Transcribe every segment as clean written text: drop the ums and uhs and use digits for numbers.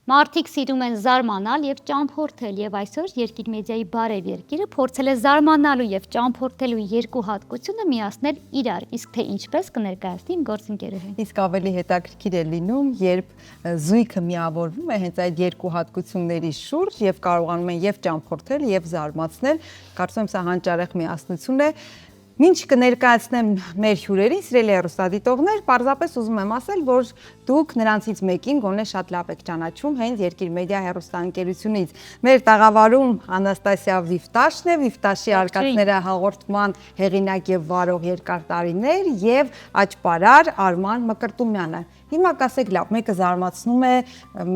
Մարդիկ սիրում են զարմանալ եւ ճամփորդել եւ այսօր Երկիր մեդիայի բարև երկիրը փորձել է զարմանալու եւ ճամփորդելու երկու հատկությունը միացնել իրար, իսկ թե ինչպես կներկայացնի իմ գործընկերուհին։ Իսկ ավելի հետաքրքիր է լինում, երբ զույգը միավորվում է հենց այդ երկու հատկությունների շուրջ եւ կարողանում են եւ ճամփորդել եւ զարմացնել, կարծում եմ սա հանճարեղ միասնություն է։ Ինչ կներկայացնեմ մեր հյուրերին, սիրելի հեռուստադիտողներ, պարզապես ուզում եմ ասել, որ դուք նրանցից մեկին գոնե շատ լավ եք ճանաչում հենց Երկիր մեդիա հեռուստաընկերությունից։ Մեր տաղավարում Անաստասիա Վիվտաշն է, Վիվտաշի արկածները հաղորդման հեղինակ եւ վարող երկար տարիներ եւ աճպարար Արման Մկրտումյանը։ Հիմա կասեք, լավ, մեկը զարմացնում է,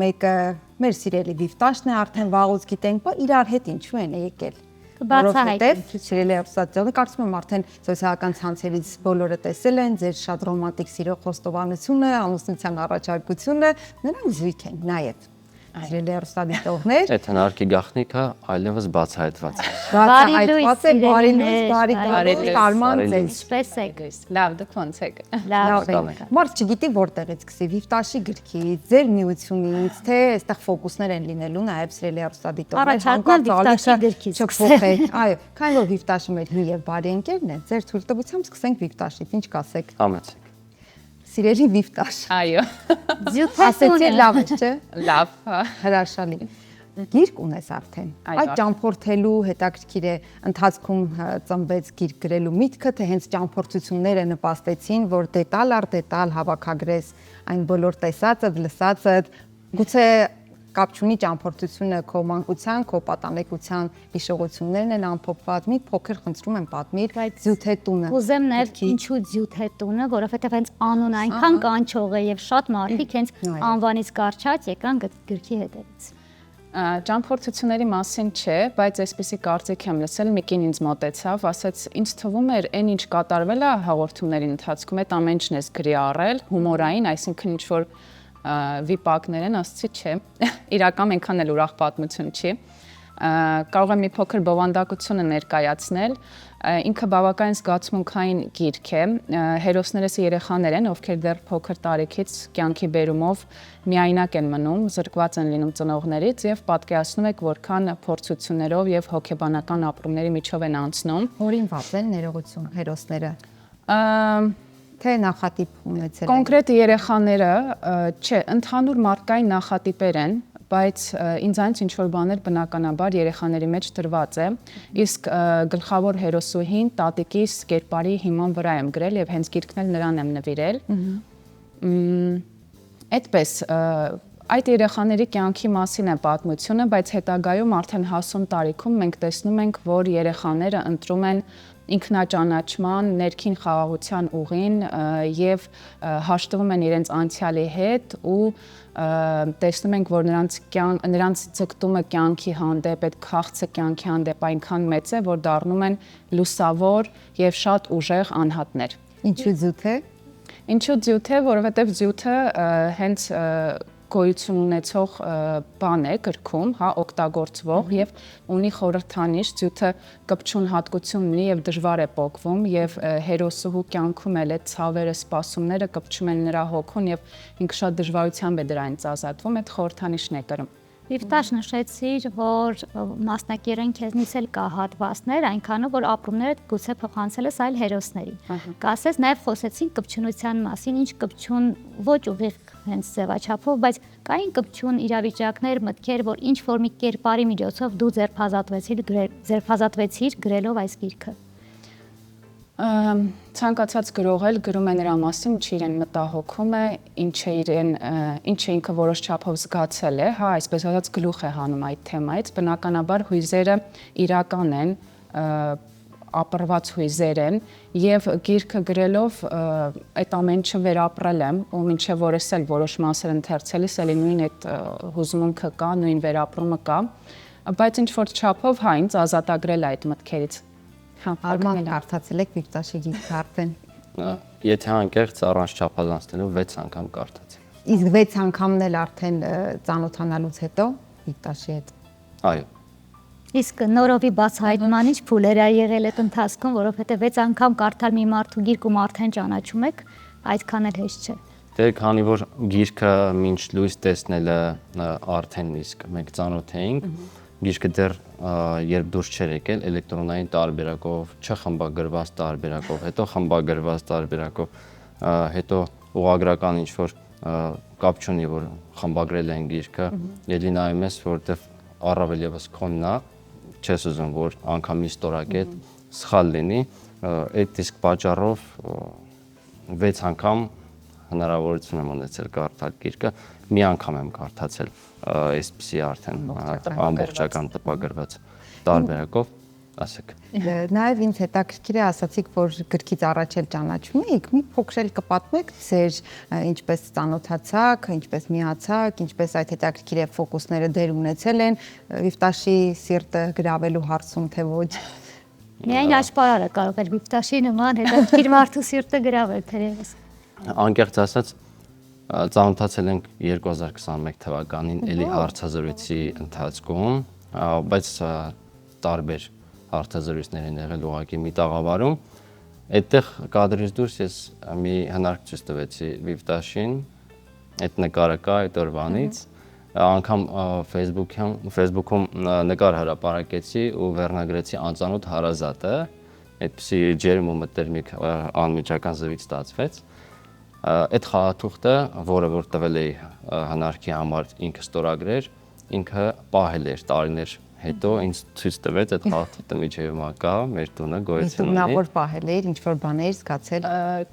մեկը մեր սիրելի Վիվտաշն է, արդեն վաղուց գիտենք, բայց իրար հետ ինչու են եկել։ Բացահայտ սիրելի հեռուստադիտողներ, կարծում եմ արդեն սոցիալական ցանցերից բոլորը տեսել են ձեր շատ ռոմանտիկ սիրո խոստովանությունը, ամուսնության առաջարկությունը, նրանք զույգ են, նայեք։ Սիրելի հեռուստադիտողներ, Այդ հնարքի գաղտնիքը այլևս բացահայտված է։ բացահայտված է, բարի լույս, բարի տարման ձեզ։ Ինչպես եք։ Լավ, դուք ոնց եք։ Լավ։ Մարդ չգիտի որտեղից սկսի, Վիվտաշի գրքից, ձեր միությունից, թե այստեղ ֆոկուսներ են լինելու նաև սիրելի հեռուստադիտողներ, Առաջարկում Վիվտաշի գրքից չփոխեք։ Այո, քանի որ Վիվտաշը մեր հին եւ բարի ընկերն է, ձեր թույլտվությամբ սկսենք Վիվտաշից, ինչ կասեք։ Համեցեք։ Սիրելի Վիվտաշ։ Այո։ Ասեցի լավ է, չէ։ Լավ։ Հրաշալի։ Գիրք ունես արդեն։ Այդ ճամփորդելու հետաքրքիր է ընթացքում ծնվեց գիրք գրելու միտքը, թե հենց ճամփորդությունները նպաստեցին, որ դետալ առ դետալ հավաքագրես այն բոլոր տեսածը, լսածը, գուցե կապ չունի ճամփորդությունը քո մանկության, քո պատանեկության հիշողություններն են ամփոփված, մի փոքր խնդրում եմ պատմիր Ձյութե տունը։ Ուզեմ նաև ինչու Ձյութե տունը, որովհետև հենց անունը այնքան կանչող է եւ շատ մարդիկ հենց անվանից կարճած եկան գրքի հետևից։ Ճամփորդությունների մասին չէ, բայց այսպեսի կարծիք եմ լսել, մի կին ինձ մոտեցավ, ասաց, ինձ թվում էր, այն ինչ կատարվել է հաղորդումների ընթացքում, այդ ամեն ինչն ես գրի առել, հումորային, այսինքն ինչ որ վիպակներ են, ասացի չէ, իրական այնքան էլ ուրախ պատմություն չի, կարող եմ մի փոքր բովանդակությունը ներկայացնել, ինքը բավական զգացմունքային գիրք է, հերոսներս երեխաներ են, ովքեր դեռ փոքր տարիքից կյանքի բերումով միայնակ են մնում, զրկված են լինում ծնողներից եւ պատկերացնում եք որքան փորձություններով եւ հոգեբանական ապրումների միջով են անցնում։ Հորինված են ներողություն հերոսները։ Թե նախատիպ ունեցել են։ Կոնկրետ երեխաները, չէ, ընդհանուր մարդկային նախատիպեր են, բայց ինձանից ինչ որ բաներ բնականաբար երեխաների մեջ տրված է, իսկ գլխավոր հերոսուհին տատիկիս կերպարի հիման վրա եմ գրել եւ հենց գիրքն էլ նրան եմ նվիրել։ Այդպես այդ երեխաների կյանքի մասին է պատմությունը, բայց հետագայում արդեն հասուն տարիքում մենք տեսնում ենք, որ երեխաները ընտրում են ինքնաճանաչման, ներքին խաղաղության ուղին եւ հաշտվում են իրենց անցյալի հետ ու տեսնում ենք, որ նրանց ձգտումը կյանքի հանդեպ, այդ քաղցը կյանքի հանդեպ այնքան մեծ է, որ դառնում են լուսավոր եւ շատ ուժեղ անհատներ։ Ինչու Ձյութե։ Ինչու Ձյութե, որովհետեւ Ձյութը հենց գոյություն ունեցող բան է գրքում, հա, օգտագործվող եւ ունի խորհրդանիշ, Ձյութը կպչուն հատկություն ունի եւ դժվար է պոկվում եւ հերոսուհու կյանքում էլ այդ ցավերը, սպասումները կպչում են նրա հոգուն եւ ինքը շատ դժվարությամբ է դրանից ազատվում, այդ խորհրդանիշն է կրում։ Վիվտաշ նշեցիր, որ մասնակերեն քեզնից էլ կա հատվածներ, այնքանով որ ապրումները գուցե փոխանցել ես այլ հերոսների։ Կասես նաև խոսեցին կպչունության մասին, ինչ կպչուն ոչ ուղիղ հենց ձևաչափով, բայց կային կպչուն իրավիճակներ, մտքեր, որ ինչ որ մի կերպարի միջոցով դու ձերբազատվեցիր գրելով այս գիրքը։ Ցանկացած գրող էլ գրում է նրա մասին, ինչ իրեն մտահոգում է, ինչ է ինքը որոշ չափով զգացել է, հա, այսպես ասած գլուխ է հանում այդ թեմայից, բնականաբար հույզերը իրական են, ապրված հույզեր են եւ գիրքը գրելով այդ ամեն ինչը վերապրել եմ ու մինչեւ որ ես էլ որոշ մասեր ընթերցելիս էլի նույն այդ հուզմունքը կա, նույն վերապրումը կա, բայց ինչ որ չափով հա ինձ ազատագրել է այդ մտքերից։ Արման կարդացել եք Վիվտաշի գիրքը արդեն։ Եթե անկեղծ առանց չափազանցնելու 6 անգամ կարդացի։ Իսկ 6 անգամն էլ արդեն ծանոթանալուց հետո Վիվտաշի հետ։ Այո։ Իսկ նորովի բացահայտման ինչ փուլեր ա եղել այդ ընթացքում, որովհետև 6 անգամ կարդալ մի մարդու գիրք ու արդեն ճանաչում եք, այդքան էլ հեշտ չէ։ Դե քանի որ գիրքը մինչ լույս տեսնելը արդեն իսկ մենք ծանոթ էինք, գիրքը դեռ երբ դուրս չէր եկել էլեկտրոնային տարբերակով, չխմբագրված տարբերակով, հետո խմբագրված տարբերակով, հետո ուղղագրական ինչ որ կապ չունի որ խմբագրել են գիրքը, ելի նայում ես որովհետև առավել եւս քոնն է, չես ուզում որ անգամի ստորակետ սխալ լինի, այդ իսկ պատճառով 6 անգամ հնարավորություն եմ ունեցել կարդալ գիրքը, մի անգամ եմ կարդացել այսպիսի արդեն ամբողջական տպագրված տարբերակով, ասեք։ Նաև ինձ հետաքրքիր է ասացիք, որ գրքից առաջ էլ ճանաչում եք, մի փոքր էլ կպատմեք ձեր ինչպես ծանոթացաք, ինչպես միացաք, ինչպես այդ հետաքրքիր է ֆոկուսները դեր ունեցել են Վիվտաշի սիրտը գրավելու հարցում, թե ոչ։ Միայն աշխարհը կարող էր Վիվտաշի նման հետաքրքիր մարդու սիրտը գրավել թերևս։ Անկեղծ ասած ծանոթացել ենք 2021 թվականին էլի հարցազրույցի ընթացքում, բայց տարբեր հարցազրույցներ են եղել ուղղակի մի տաղավարում։ Այդտեղ կադրից դուրս ես մի հնարքցույց տվեցի Վիվտաշին, այդ նկարը կա այդ օրվանից, անգամ Facebook-ում նկար հրապարակեցի ու վերնագրեցի անծանոթ հարազատը, այդպիսի ջերմ ու մտերմիկ անմիջական զրույց ստացվեց։ Այդ խաղաթուղթը, որը որ տվել էի հնարքի համար ինքը ստորագրեր, ինքը պահել էր տարիներ հետո ինձ ցույց տվեց այդ խաղաթուղթը միջևում կա, մեր տունը գոյություն ունի։ Դու որ պահել էիր, ինչ որ բաներ զգացել։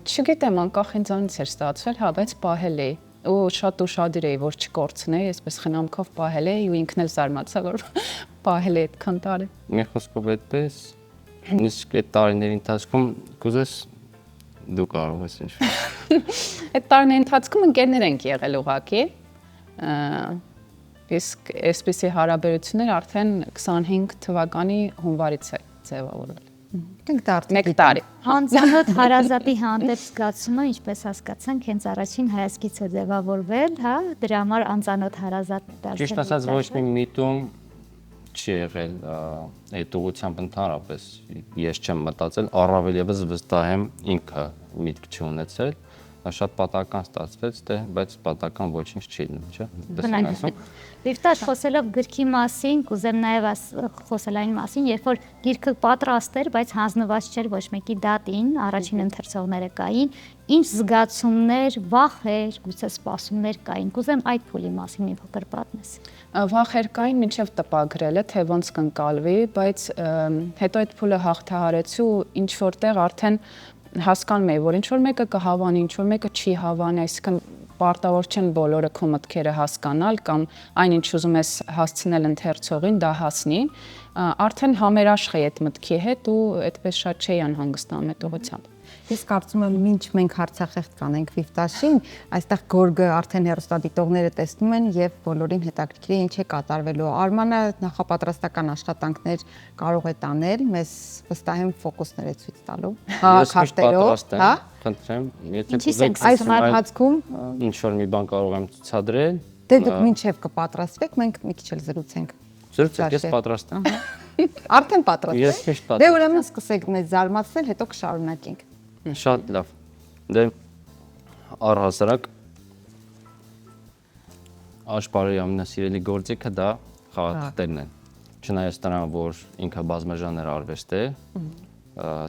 Չգիտեմ, անկախ ինձանից էր ստացվել, հա, բայց պահել էի ու շատ ուշադիր էի, որ չկորցնեի, այսպես խնամքով պահել էի ու ինքն էլ զարմացա, որ պահել էի այդքան տարի։ Մի խոսքով այդպես, իսկ այդ տարիների ընթացքում կուզես դու կարող ես ինչ։ Այդ տարիների ընթացքում ընկերներ ենք եղել ուղղակի։ Իսկ այսպիսի հարաբերություններ արդեն 25 թվականի հունվարից է ձևավորվել։ Մեկ տարի։ Անծանոթ հարազատի հանդեպ զգացումը, ինչպես հասկացանք, հենց առաջին հայացքից է ձևավորվել, հա, դրա համար անծանոթ հարազատ դարձել։ Ճիշտ ասած ոչ մի միտում չի եղել այդ ուղղությամբ ընդհանրապես ես չեմ մտածել, առավել եւս վստահ եմ ինքը միտք չունեցել, շատ պատահական ստացվեց, բայց պատահական ոչինչ չի լինում, չէ՞։ Վիվտաշ խոսելով գրքի մասին, կուզեմ նաև խոսել այն մասին, երբ որ գիրքը պատրաստ էր, բայց հանձնված չէր ոչ մեկի դատին, առաջին ընթերցողները կային, ինչ զգացումներ, վախեր, գուցե սպասումներ կային։ Կուզեմ այդ փուլի մասին մի փոքր պատմես։ Վախեր կային մինչև տպագրելը, թե ոնց կընկալվի, բայց հետո այդ փուլը հաղթահարեցի ու ինչ որտեղ արդեն հասկանում եմ, որ ինչ որ մեկը կհավանի, ինչ որ մեկը չի հավանի, այսինքն պարտավոր չեն բոլորը քո մտքերը հասկանալ կամ այն ինչ ուզում ես հասցնել ընթերցողին, դա հասնի, արդեն համերաշխ է այդ մտքի հետ ու այդպես շատ չէի անհանգստանում այդ ուղղությամբ։ Ես կարծում եմ, մինչ մենք հարցախեղտ կանենք Վիվտաշին, այստեղ գորգը արդեն հեռուստադիտողները տեսնում են եւ բոլորին հետաքրքիր է ինչ է կատարվելու։ Արմանը նախապատրաստական աշխատանքներ կարող է տանել, մեզ վստահ եմ ֆոկուսներ է ցույց տալու։ Հա, քարտերով, հա։ Խնդրեմ, եթե այս ընթացքում ինչ որ մի բան կարող եմ ցուցադրել։ Դե դուք մինչև կպատրաստվեք, մենք մի քիչ էլ զրուցենք։ Զրուցեք, ես պատրաստ եմ։ Արդեն պատրաստ Ես եք։ միշտ պատրաստ։ Դե ուրեմն սկսեք մեզ զարմացնել, հետո կշարունակենք։ Շատ լավ։ Դե առհասարակ աշխարհի ամենասիրելի գործիքը դա խաղաթղթերն են։ Չնայած նրան, որ ինքը բազմաժանր արվեստ է,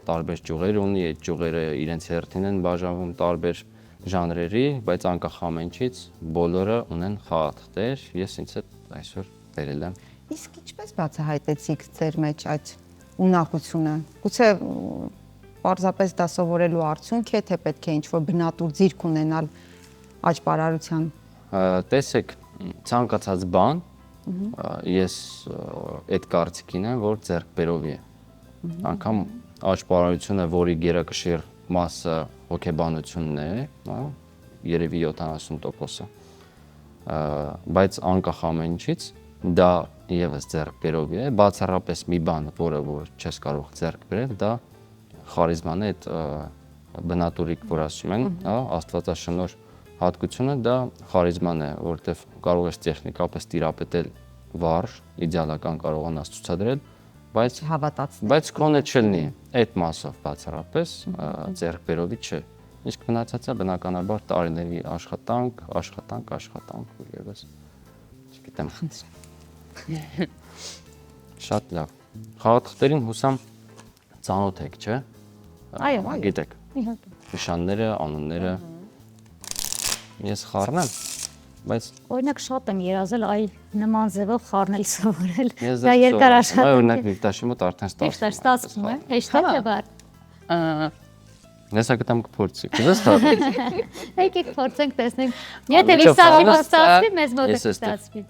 տարբեր ճյուղեր ունի, այդ ճյուղերը իրենց հերթին են բաժանվում տարբեր ժանրերի, բայց անկախ ամենից բոլորը ունեն խաղաթղթեր, ես ինձ հետ այսօր բերել եմ։ Իսկ ինչպես բացահայտեցիք ձեր մեջ այդ ունակությունը։ Գուցե պարզապես դա սովորելու արդյունք է, թե պետք է ինչ-որ բնատուր ձիրք ունենալ աճպարարության։ Տեսեք, ցանկացած բան, ես այդ կարծիքին եմ, որ ձեռքբերովի է։ Անկամ աճպարարությունը, որի գերակշիռ մասը հոգեբանությունն է, հա, երևի 70%-ը։ Բայց անկախ ամենից դա եւս ձեռքբերովի է, բացառապես մի բան, որը որ չես կարող ձեռք բերել, դա խարիզման է, այդ բնատուրիկ, որ ասում են, հա, աստվածաշնոր հատկությունը դա խարիզման է, որովհետև կարող ես տեխնիկապես տիրապետել վառ, իդեալական կարողանաս ցուցադրել, բայց հավատացնել։ Բայց քոնը չլինի այդ մասով բացառապես ձեռքբերովի չէ։ Իսկ մնացածը բնականաբար տարիների աշխատանք ու եւս չգիտեմ։ Շատ լավ։ Խաղաթղթերին հուսամ ծանոթ եք, չէ՞։ Այո, Գիտեք։ Նշանները, անունները։ Ես խառնեմ, բայց օրինակ շատ եմ երազել այ նման ձևով խառնել սովորել։ ես Դա երկար Այո, օրինակ աշխատանք է։ Վիկտաշի մոտ արդեն Ստացվում է։ Հեշտ է բար։ Նեսա գտամ կփորձի։ Կուզես խառնել։ Եկեք փորձենք տեսնենք։ Եթե Միջով վիստավի խառնես, ստացվի, մեզ մոտ ես է էստեղ։ ստացվի։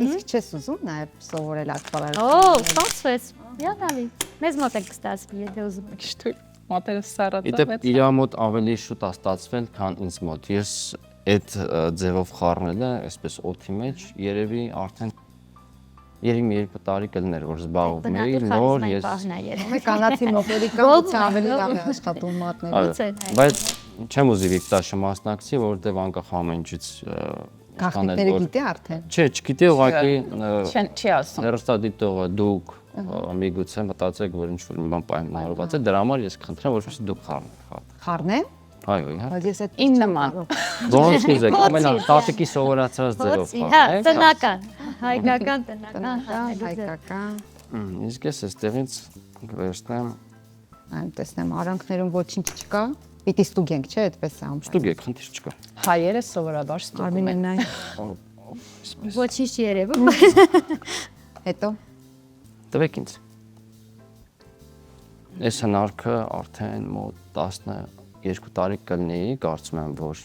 Իսկ չես ուզում նաև սովորել ակվարել։ Օ, ստացվեց։ Յալավի։ Մեզ մոտ է կստացվի, եթե ուզում եք։ Շտուր մոտերը սարածա։ Իդեպ իր մոտ ավելի շուտ է ստացվել, քան ինձ մոտ։ Ես այդ ձևով խառնելը, այսպես օդի մեջ, երևի արդեն երևի 2 տարի կլներ, որ զբաղվում էի, նոր ես Մենք կանացի մոկերի կամուց ավելի լավ է աշխատում մատները։ բայց չեմ ուզի Վիկտաշը մասնակցի, որովհետև անկախ ամեն ինչից Գաղտնիքները գիտի արդեն։ Չէ, չգիտի ուղղակի Չի ասում։ հեռուստադիտողը դուք միգուցե մտածեք, որ ինչ-որ մի բան պայմանավորված է, դրա համար ես կխնդրեմ, որպեսզի դուք խառնեք։ Խառնեն։ Այո, իհարկե։ Բայց ես այդ Իմ նման։ Ոնց ուզեք, ամենա տատիկի սովորացած ձևով Հա, խառնեք։ տնական, հայկական տնական, հայկական։ Իսկ ես այստեղից կվերցնեմ, Այն տեսնեմ արանքներում ոչինչ չկա։ Պիտի ստուգենք, չէ՞, այդպես է ամբողջ։ ստուգեք, խնդիր չկա։ Հայերը սովորաբար ստուգում Արմինեն են։ նայ։ ոչինչ չի երևում։ Հետո Տվեք ինձ։ Այս հնարքը արդեն մոտ 12 տարի կլինի, կարծում եմ, որ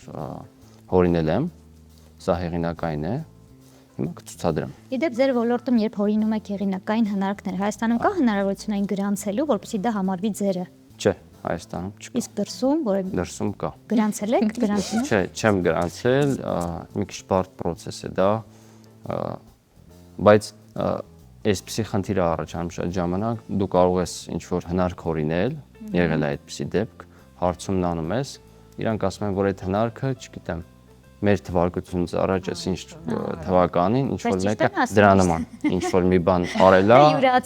հորինել եմ։ Սա հեղինակային է։ Հիմա կցուցադրեմ։ Իդեպ ձեր ոլորտում երբ հորինում եք եղինակային հնարքներ, Հայաստանում կա հնարավորություն այն գրանցելու, որպեսզի դա համարվի ձերը։ Չէ, Հայաստանում չկա։ Իսկ դրսում, որը Դրսում կա։ գրանցել եք, գրանցում։ Չէ, չեմ գրանցել, մի քիչ բարդ process է դա, բայց այսպիսի խնդիր է առաջանում շատ ժամանակ, դու կարող ես ինչ-որ հնարք հորինել, եղել է այդպիսի դեպք, հարցումն անում ես, իրանք ասում են, որ այդ հնարքը, չգիտեմ, մեր թվարկությունից առաջ էս ինչ թվականին, ինչ-որ մեկը դրա նման, ինչ-որ մի բան արել է,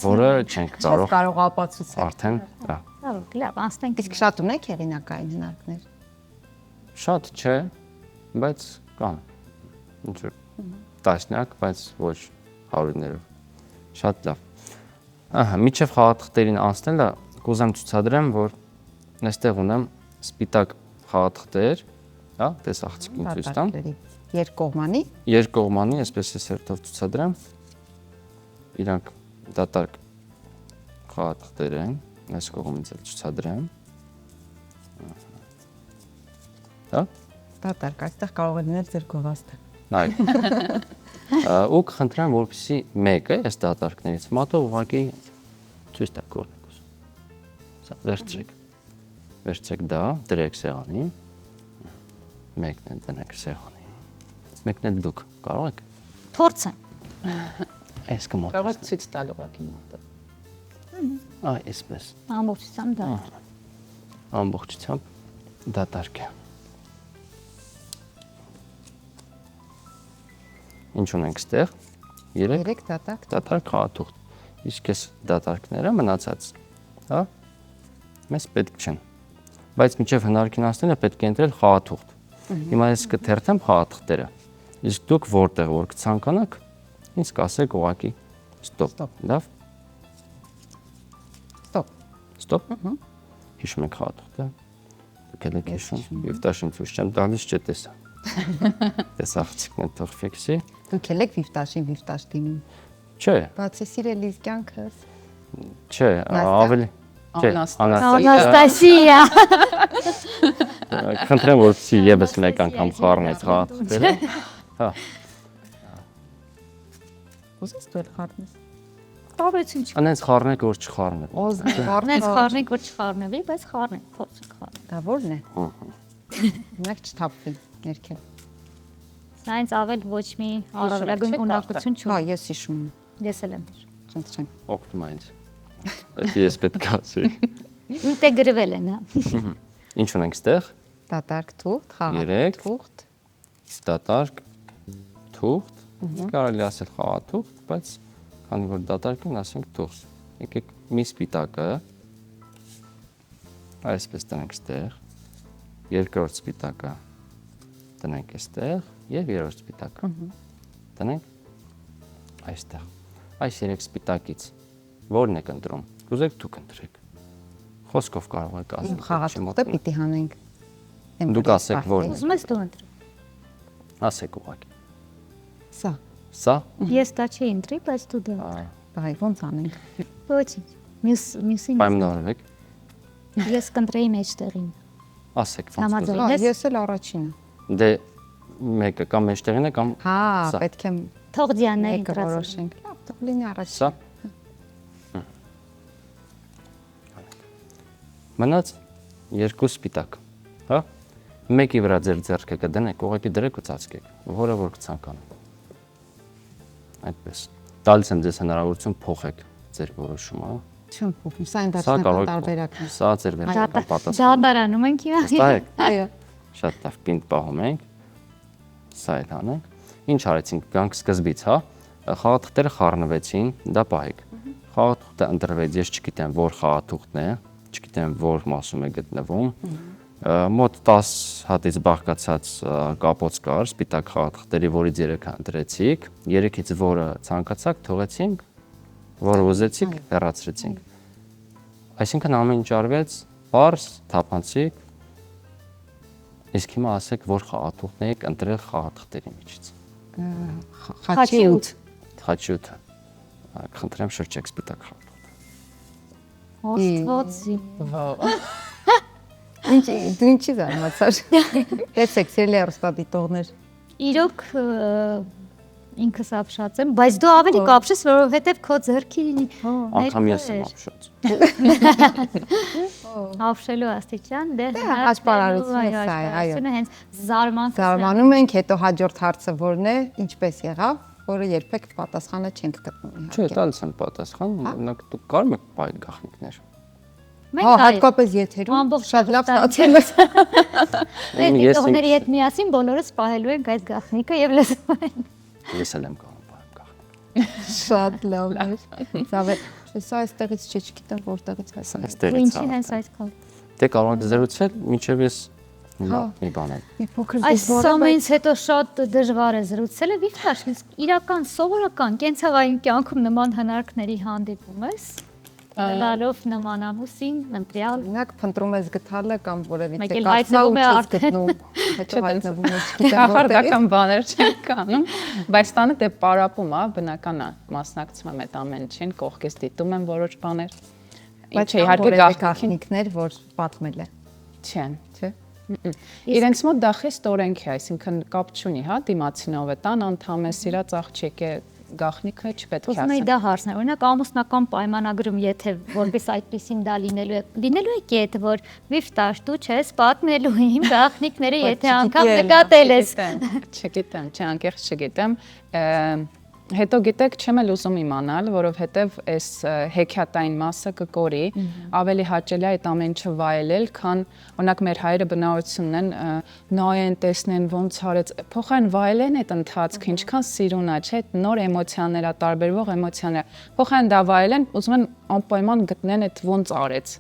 որը չենք կարող կարող ապացուցել։ արդեն, հա, Լավ, անցնենք։ Իսկ շատ ունեք եղինակային հնարքներ։ շատ չէ, բայց կան, ինչ-որ տասնյակ, բայց ոչ հարյուրներով, շատ լավ։ Ահա, միջև խաղաթղթերին անցնելը կուզեմ ցուցադրեմ, որ այստեղ ունեմ սպիտակ խաղաթղթեր, հա, տես աղջիկին ցույց տամ։ Երկկողմանի։ Երկկողմանի, այսպես է սերտով ցուցադրեմ։ Իրանք դատարկ խաղաթղթեր են, այս կողմից էլ ցուցադրեմ։ Հա։ Դատարկ, այստեղ կարող է լինել ձեր գովազդը։ Նայ։ Ու կխնդրեմ, որպեսզի մեկը այս դատարկներից մատով ուղղակի ցույց տա կողմից։ Սա վերցրեք դա, դրեք սեղանին։ Մեկն էլ դնեք սեղանին։ Մեկն էլ դուք կարող եք։ Փորձեմ։ Այս կմոտ։ Կարող եք ցույց տալ ուղղակի մոտը։ Այ, այսպես։ Ամբողջությամբ դա։ Ամբողջությամբ դատարկ է։ Ինչ ունենք ստեղ։ 3 դատարկ։ դատարկ խաղաթուղթ։ Իսկ այս դատարկները մնացած, հա, մեզ պետք չեն։ Բայց միջև հնարքին անցնելը պետք է ընտրել խաղաթուղթ։ Հիմա ես կթերթեմ խաղաթղթերը։ Իսկ դուք որտեղ որ կցանկանաք, ինձ կասեք ուղղակի ստոպ։ Լավ։ Ստոպ։ Հիշում եք խաղաթուղթը։ Դուք եք հիշում։ Եվ տաշին ցույց չեմ տալիս, չէ՞ տեսա։ Տես աղջիկն է թող ֆիքսի։ Դուք եք վիվտաշին վիվտաշ դիմում։ Չէ, Բացի սիրելիս կյանքս։ չէ, ավելի չէ, Անաստասիա։ Խնդրեմ, որպեսզի եւս մեկ անգամ խառնես խաղաթղթերը։ Հա, Ուզես դու էլ խառնես։ Տարբերություն չի։ անենց խառնեք, որ չխառնեք։ Ոզ Առնես խառնենք, որ չխառնվի, բայց խառնենք, փորձենք խառնել։ դա ո՞րն է։ Մենակ չթափվի ներքև։ Սա ինձ ավել ոչ մի առավելագույն ունակություն Հա, չունի։ ես հիշում եմ։ Ես էլ եմ։ Խնդրեմ։ Օգնում այնց։ Բայց ես պետք է ասեի։ Ինտեգրվել են, հա։ Ինչ ունենք ստեղ։ Դատարկ թուղթ, Երեք։ թուղթ։ Դատարկ թուղթ։ Կարելի ասել խաղաթուղթ, բայց քանի որ դատարկ են, ասենք թուղթ։ Եկեք մի սպիտակը այսպես տնենք ստեղ։ երկրորդ սպիտակը տնենք այստեղ եւ երրորդ սպիտակը տնենք այստեղ։ Այս երեք սպիտակից որն եք ընտրում։ Կուզեք դուք ընտրեք։ Խոսքով կարող եք ասել։ Խաղատուղթը պիտի հանենք։ Դուք ասեք որն է։ Ուզում ես դու ընտրի։ Ասեք ուղղակի։ Սա։ Սա։ Ես դա չի ընտրի, բայց դու դա։ Բայ ոնց անենք։ Ոչինչ։ Մյուսին Պայմանավորվեք։ ես կընտրեի մեջտեղին։ Ասեք ոնց Համաձայն։ կուզեք։ Ես էլ առաջինը։ Դե մեկը կամ մեջտեղին է կամ Հա, Սա։ պետք է Թող Դիանա մեկը ընտրած։ որոշենք։ Լավ, թող լինի առաջին։ սա։ Մնաց երկու սպիտակ, հա։ Մեկի վրա ձեր ձեռքը կդնեք, ուղղակի դրեք ու ծածկեք, որը որ կցանկանա։ Այդպես։ Տալիս եմ ձեզ հնարավորություն փոխեք ձեր որոշումը, հա։ Չեմ փոխում, սա այն Սա կարող դարձնական եք տարբերակն է։ Սա ձեր վերջնական պատասխանը։ Դատարանում ենք իհա։ Ստահեք։ Այո։ Շատ լավ, պինդ պահում ենք։ Սա էլ անենք։ Ինչ արեցինք, գանք սկզբից, հա։ Խաղաթղթերը խառնվեցին, դա պահեք։ Խաղաթուղթը ընտրվեց, ես չգիտեմ որ խաղաթուղթն է, չգիտեմ որ մասում է գտնվում։ Մոտ 10 հատից բաղկացած կապոց կար, սպիտակ խաղաթղթերի, որից 3-ը ընտրեցիք, 3-ից որը ցանկացաք, թողեցինք, որը ուզեցիք, հեռացրեցինք։ Այսինքն ամեն ինչ արվեց, պարզ, թափանցիկ։ Իսկ հիմա ասեք, որ խաղաթուղթն եք ընտրել խաղաթղթերի միջից։ Խաչի 8։ Խաչի 8-ը։ Խնդրեմ շրջեք սպիտակ խաղաթուղթը։ Ոստվոցի։ Ինչ դու ինչի զարմացար։ Տեսեք, սիրելի արստադիտողներ։ Իրոք ինքս ապշած եմ, բայց դու ավելի կապշես, որովհետև քո ձեռքի Անգամ ես եմ ապշած։ ապշելու աստիճան, դե հաշվարարությունը սա է, այո։ Հենց զարմանք։ Զարմանում ենք, հետո հաջորդ հարցը որն է, ինչպես եղավ, որը երբեք պատասխանը չենք գտնում։ Չէ, տալիս եմ պատասխան, օրինակ դուք կարող եք բայ գաղտնիքներ։ Հա, հատկապես եթերում շատ լավ ստացել ես։ Ես դողների հետ միասին բոլորս պահելու ենք այդ գաղտնիքը եւ լսում ենք։ Ես էլ եմ կարող պահեմ գաղտնիք։ Շատ լավ է։ Զավետ, սա այստեղից չգիտեմ որտեղից է սա։ Այստեղից։ Ինչի հենց այդքան։ Դե կարող եք զրուցել, մինչև ես մի բան եմ։ Մի փոքր Այս ամենից հետո շատ դժվար է զրուցելը, Վիկտոր, իրական սովորական կենցաղային կյանքում նման հնարքների հանդիպում ես։ Լալով նման ամուսին, ընտրյալ։ Օրինակ փնտրում ես գտալը կամ որևիցե Մեկ էլ հայտնվում է արդեն։ հետո հայտնվում է չգիտեմ Կախարդական բաներ չեն կանում, բայց տանը դե պարապում է, բնական է, մասնակցում եմ այդ ամեն ինչին, կողքից դիտում եմ որոշ բաներ։ Բայց Ինչ իհարկե գաղտնիքներ, որ պատմել է։ չեն։ Չէ։ Իրենց մոտ դա խիստ օրենք է, այսինքն կապ չունի, հա, դիմացինով է, տան անդամ է, սիրած աղջիկ է, գաղտնիքը չպետք է Ուզում եի ասել։ դա հարցնել, օրինակ ամուսնական պայմանագրում, եթե որպես այդպեսին դա լինելու է կետ, որ Վիկտոր, դու չես պատմելու իմ գաղտնիքները, եթե անգամ նկատել ես։ Չգիտեմ, անկեղծ չգիտեմ։ Հետո գիտեք, չեմ էլ ուզում իմանալ, որովհետև այս հեքիաթային մասը կկորի, ավելի հաճելի է այդ ամեն ինչը վայելել, քան օրինակ մեր հայրը բնավորությունն են նայեն, տեսնեն ոնց արեց, փոխարեն վայելեն այդ ընթացքը, ինչքան սիրուն է, չէ՞, նոր էմոցիաներ է, տարբերվող էմոցիաներ։ Փոխարեն դա վայելեն, ուզում են անպայման գտնեն այդ ոնց արեց։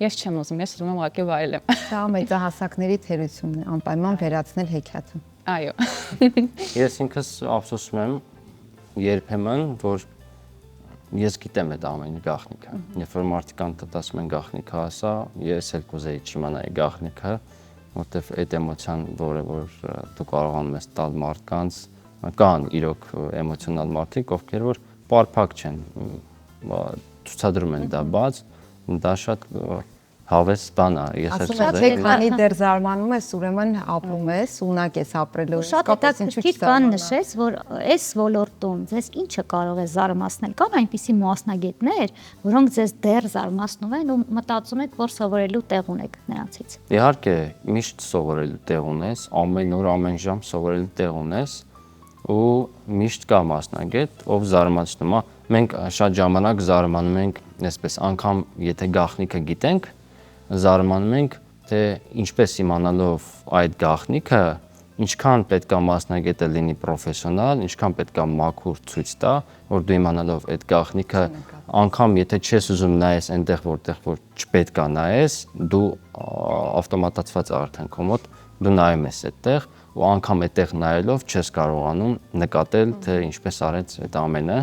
Ես չեմ ուզում, ես ուզում եմ ուղղակի վայելեմ։ Սա մեծահասակների թերությունն է, անպայման վերացնել հեքիաթը։ Այո։ Ես ինքս ափսոսում եմ երբեմն, որ ես գիտեմ այդ ամենի գաղտնիքը։ Երբ որ մարդիկ ասում են գաղտնիքը ասա, ես էլ կուզեի չիմանալ գաղտնիքը, որտեվ այդ էմոցիան, որը որ դու կարողանում ես տալ մարդկանց, կան իրոք էմոցիոնալ մարդիկ, ովքեր որ պարփակ չեն, ցուցադրում են դա բաց, դա շատ հավես բան է, ես էլ ասում եմ, թե քանի դեռ զարմանում ես, ուրեմն ապրում ես, ունակ ես ապրելու։ Շատ հետաքրքիր բան նշեց, որ այս ոլորտում ձեզ ինչը կարող է զարմացնել։ Կան այնպիսի մասնագետներ, որոնք ձեզ դեռ զարմացնում են ու մտածում եք, որ սովորելու տեղ ունեք նրանցից։ Իհարկե, միշտ սովորելու տեղ ունես, ամեն օր, ամեն ժամ սովորելու տեղ ունես ու միշտ կա մասնագետ, ով զարմացնում է։ Մենք շատ ժամանակ զարմանում ենք, այսպես անգամ եթե գաղտնիքը գիտենք, զարմանում ենք, թե ինչպես իմանալով այդ գաղտնիքը ինչքան պետքա մասնագետը լինի պրոֆեսիոնալ, ինչքան պետքա մաքուր ցույց տա, որ դու իմանալով այդ գաղտնիքը անգամ եթե չես ուզում նայես այնտեղ որտեղ որ չպետք է նայես, դու ավտոմատացված արդեն քո մոտ դու նայում ես այդտեղ ու անգամ այդտեղ նայելով չես կարողանում նկատել թե ինչպես արեց այդ ամենը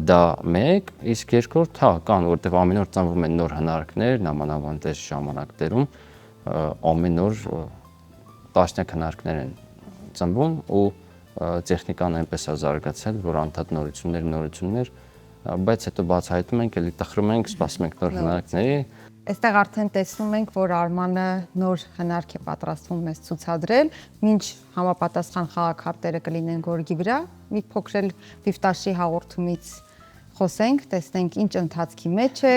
դա մեկ, իսկ երկրորդ հա կան, որտեղ ամեն օր ծնվում են նոր հնարքներ, նամանավանդ այս ժամանակներում ամեն օր տասնյակ հնարքներ են ծնվում ու տեխնիկան այնպես է զարգացել, որ անդադ նորություններ, բայց հետո բացահայտում ենք, էլի տխրում ենք, սպասում ենք նոր հնարքների։ Այստեղ արդեն տեսնում ենք, որ Արմանը նոր հնարք է պատրաստվում մեզ ցուցադրել, ինչ համապատասխան խաղաքարտերը կլինեն գորգի վրա։ Մի փոքր էլ Վիվտաշի հաղորդումից խոսենք, տեսնենք ինչ ընթացքի մեջ է,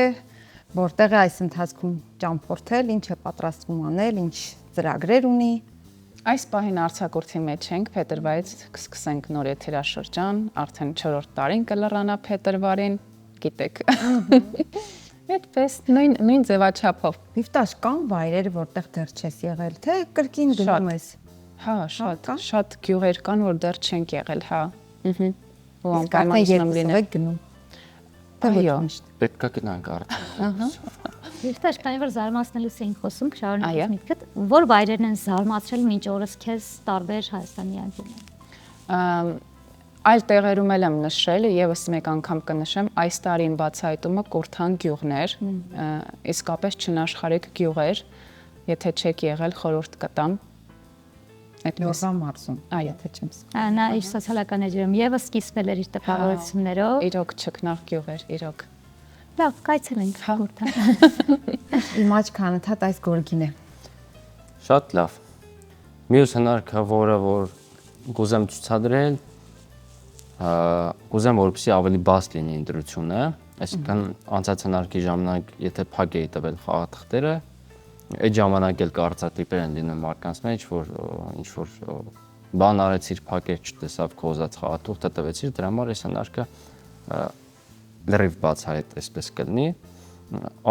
որտեղ է այս ընթացքում ճամփորդել, ինչ է պատրաստվում անել, ինչ ծրագրեր ունի։ Այս պահին արձակուրդի մեջ ենք, փետրվարից կսկսենք նոր եթերաշրջան, արդեն 4-րդ տարին կլռանա փետրվարին, գիտեք։ Այդպես նույն ձևաչափով։ Վիվտաշ կան վայրեր, որտեղ դեռ չես եղել, թե կրկին գնում ես։ Հա, շատ գյուղեր կան, որ դեռ չենք եղել, հա։ Ու անպայման անպայման լինել գնում։ Այո։ Պետք է գնանք արդեն։ Վիվտաշ, քանի որ զարմացնելուց էինք խոսում, շարունակես միտքդ, որ վայրերն են զարմացրել մինչ օրս քեզ տարբեր Հայաստանի անկյուններում։ Այլ տեղերում էլ եմ նշել, եւս մեկ անգամ կնշեմ, այս տարին բացահայտումը Կուրթան գյուղն էր, իսկապես չնաշխարհիկ գյուղ էր, եթե չեք եղել խորհուրդ կտամ։ Լոռա մարզում, այո, թե չեմ սխալ։ Նա իր սոցիալական էջերում եւս սկիզբել էր իր տպավորություններով։ Իրոք չքնաղ գյուղ էր, իրոք։ Լավ, կայցելենք Կուրթան։ Իմ աչքը անընդհատ այս գորգին է։ Շատ լավ։ Մյուս հնարքը, որը որ կուզեմ ցուցադրել, կուզեմ որպեսզի ավելի բաց լինի ընտրությունը, այսինքն անցած հնարքի ժամանակ եթե փակ էի տվել խաղաթղթերը, այդ ժամանակ էլ կարծատիպեր են լինում մարդկանց մեջ, որ ինչ որ բան արեցիր, փակեր չտեսավ քո ուզած խաղաթուղթը տվեցիր, դրա համար այս հնարքը լրիվ բացահայտ այսպես կլինի,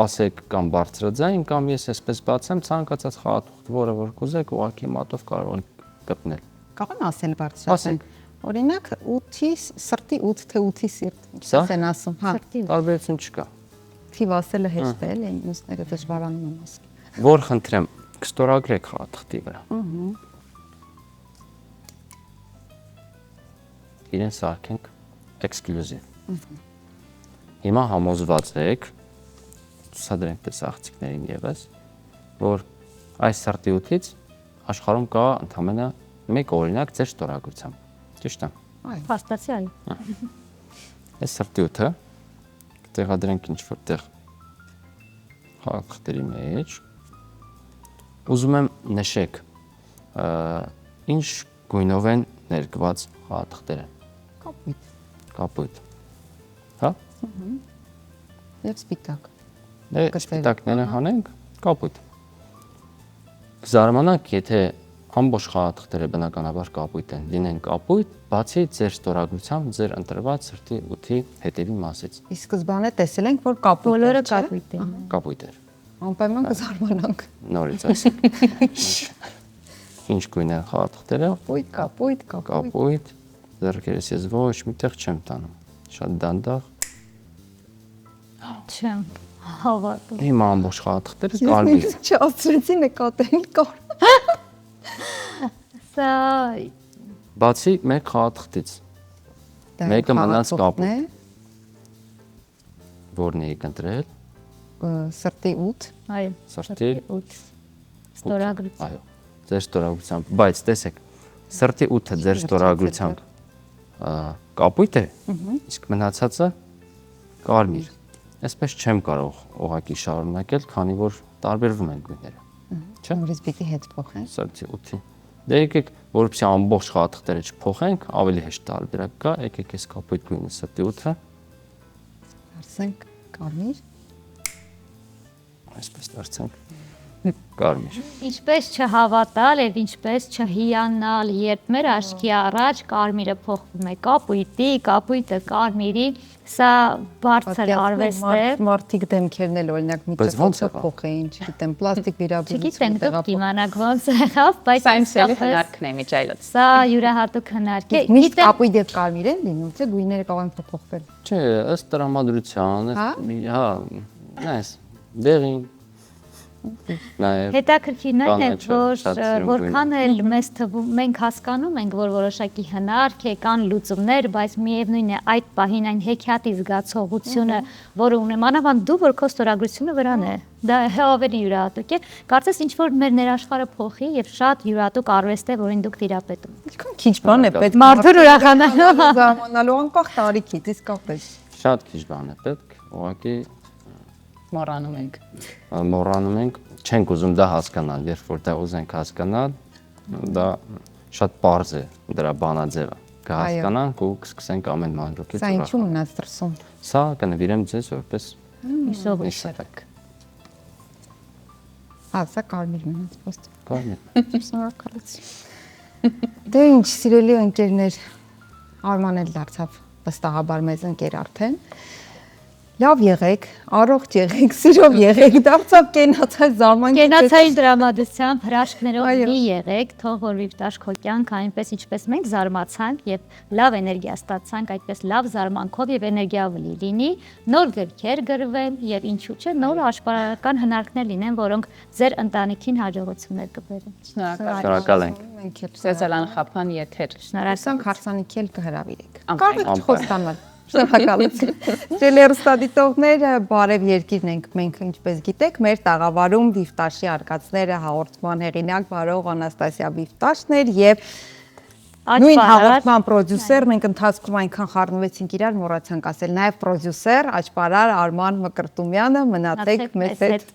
ասեք կամ բարձրաձայն կամ ես այսպես բացեմ ցանկացած խաղաթուղթ, որը որ կուզեք, ուղղակի մատով կարող եք գտնել։ Կարող ասել բարձրացնել։ Օրինակ 8-ի սրտի 8 թե 8-ի սիրտ։ Ինչպես են ասում, հա։ Տարբերություն չկա։ Թիվ ասելը հեշտ է, այն մյուսները դժվարանում են ասել։ Որ խնդրեմ, կստորագրեք խաղաթղթի վրա։ Իրեն սարքենք էքսկլյուզիվ։ Հիմա համոզված եք, ցուցադրենք դες աղցիկներին եւս, որ այս սրտի 8-ից աշխարհում կա ընդամենը մեկ օրինակ ձեր ստորագրությամբ։ Ճիշտ է։ Փաստացի այո։ Այս սրտի 8-ը կտեղադրենք ինչ-որ տեղ խաղաթղթերի մեջ։ Ուզում եմ նշեք, ինչ գույնով են ներկված խաղաթղթերը։ Կապույտ։ Հա։ Եվ սպիտակ։ Սպիտակները հանենք, կապույտ։ Զարմանաք, եթե ամբողջ խաղաթղթերը բնականաբար կապույտ են, լինեն կապույտ, բացի ձեր ստորագրությամբ ձեր ընտրված սրտի 8-ի հետևի մասից։ Ի սկզբանե տեսել ենք, որ կապույտ Բոլորը կապույտ են։ Կապույտ էր։ Անպայման կզարմանանք։ Նորից ասենք։ Ինչ գույն են խաղաթղթերը։ Կապույտ։ Կապույտ։ Ձեռքերս ես ոչ միտեղ չեմ տանում։ Շատ դանդաղ։ Չեմ հավատում։ Հիմա ամբողջ խաղաթղթերը կարմիր։ Չասեցի նկատել կար։ Սա Բացի մեկ խաղաթղթից։ Մեկը մնաց կապույտ։ Որն եք ընտրել։ Սրտի 8։ այո, Սրտի 8 ստորագրություն։ Այո, ձեր ստորագրությամբ, բայց տեսեք, սրտի 8-ը ձեր ստորագրությամբ կապույտ է, իսկ մնացածը կարմիր։ Այսպես չեմ կարող ուղղակի շարունակել, քանի որ տարբերվում են գույները։ Չէ՞։ Նորից պիտի հետ փոխենք։ Սրտի 8-ի։ Դե եկեք, որովհետեւ ամբողջ խաղաթղթերը չփոխենք, ավելի հեշտ տարբերակ կա, եկեք այս կապույտ գույնը սրտի 8-ը Դարձենք կարմիր։ այսպես դարձանք։ կարմիր։ Ինչպես չհավատալ եւ ինչպես չհիանալ, երբ մեր աչքի առաջ կարմիրը փոխվում է կապույտի, կապույտը կարմիրի, սա բարձր արվեստ է։ Մարդիկ դեմքերն էլ օրինակ մի Բայց ո՞նց տեղ փոխեին, չգիտեմ, պլաստիկ Չգիտեմ, վիրաբուժություն դուք իմանաք ոնց եղավ, բայց Սայնսելի հնարքն է միջայլոց։ Սա յուրահատուկ հնարք է։ Միշտ կապույտ եւ կարմիր են լինում, թե գույները կարող են փոփոխվել։ Չէ, ըստ տրամադրության, Հա? հա, նայես, դեղին Նաև Հետաքրքիրն է, բանը չէ, որ շատ սիրուն որքան էլ մեզ թվում, մենք հասկանում ենք, որ որոշակի հնարք է, կան լուծումներ, բայց միևնույն է այդ պահին այն հեքիաթի զգացողությունը, որը ունեմ, անավանդ դու, որ քո ստորագրությունը վրան է, դա ավելի յուրահատուկ է, կարծես ինչ որ մեր ներաշխարհը փոխի եւ շատ յուրահատուկ արվեստ է, որին դուք տիրապետում եք։ Ինչքան քիչ բան է պետք։ Մարդուն ուրախանալու, զարմանալու անկախ տարիքից, իսկապես։ շատ քիչ բան է պետք, ուղղակի Մոռանում ենք։ մոռանում ենք, չենք ուզում դա հասկանալ, երբ որ դա ուզենք հասկանալ, դա շատ པարզ է դրա բանաձևը։ Կհասկանանք ու կսկսենք ամեն մանրուքից Սա ինչու մնաց դրսում։ Սա կնվիրեմ ձեզ որպես հիշով իշտակ։ Հա, սա կարմիր մնաց պոստը։ Կարմիր։ Շնորհակալություն։ Դե ինչ, սիրելի ընկերներ, Արման էլ դարձավ վստահաբար մեզ ընկեր արդեն։ Լավ եղեք, առողջ եղեք, սիրով եղեք, դարձավ կենացած զարմանքի։ Կենացային դրամատուրգությամբ հրաշքներով Այո։ լի եղեք, թող որ վիպտաշ քո կյանք այնպես ինչպես մենք զարմացանք եւ լավ էներգիա ստացանք, այդպես լավ զարմանքով եւ էներգիավլի լինի, նոր գրքեր գրվեն եւ ինչու՞ չէ նոր աշխարհական հնարքներ լինեն, որոնք ձեր ընտանիքին հաջողություններ կբերեն։ Շնորհակալ ենք։ Մենք էլ Սեզալան խափան եթեր։ Շնորհակալ։ հարսանիքի էլ կհրավիրեք։ Ամեն Կարող եք անգամ։ չխոստանալ։ Շնորհակալություն։ Տելերստադիտողները բարև երկիրն ենք մենք ինչպես գիտեք, մեր տաղավարում Վիվտաշի արկածները հաղորդման հեղինակ բարող Անաստասիա Վիվտաշն էր եւ նույն հաղորդման պրոդյուսեր, մենք ընթացքում այնքան խառնվեցինք իրար, մոռացանք ասել, նաեւ պրոդյուսեր Աճպարար Արման Մկրտումյանը, մնացեք մեզ հետ։